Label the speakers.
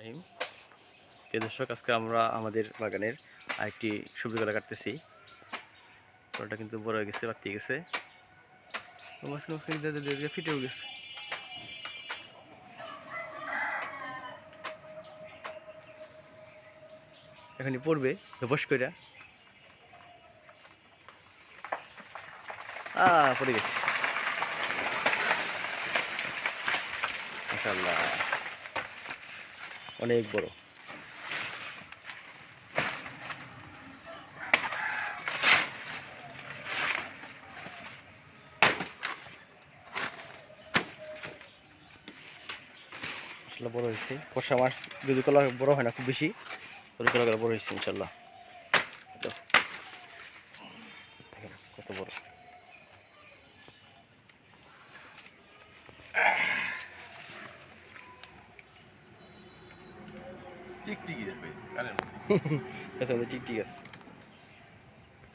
Speaker 1: রহিম। প্রিয় দর্শক, আজকে আমরা আমাদের বাগানের আরেকটি সবজি কলা কাটতেছি। কলাটা কিন্তু বড় হয়ে গেছে, বাড়তে গেছে, ফিটেও গেছে। এখানে পড়বে ধপস কইরা, পড়ে গেছে। মাশাআল্লাহ, অনেক বড়। বড় হয়েছে। বর্ষা মাস যদি কলা বড় হয় না খুব বেশি, তাহলে কলাগুলো বড় হয়েছে ইনশাল্লাহ। কত বড়!
Speaker 2: টিকটিকি
Speaker 1: টিকটিক আছে।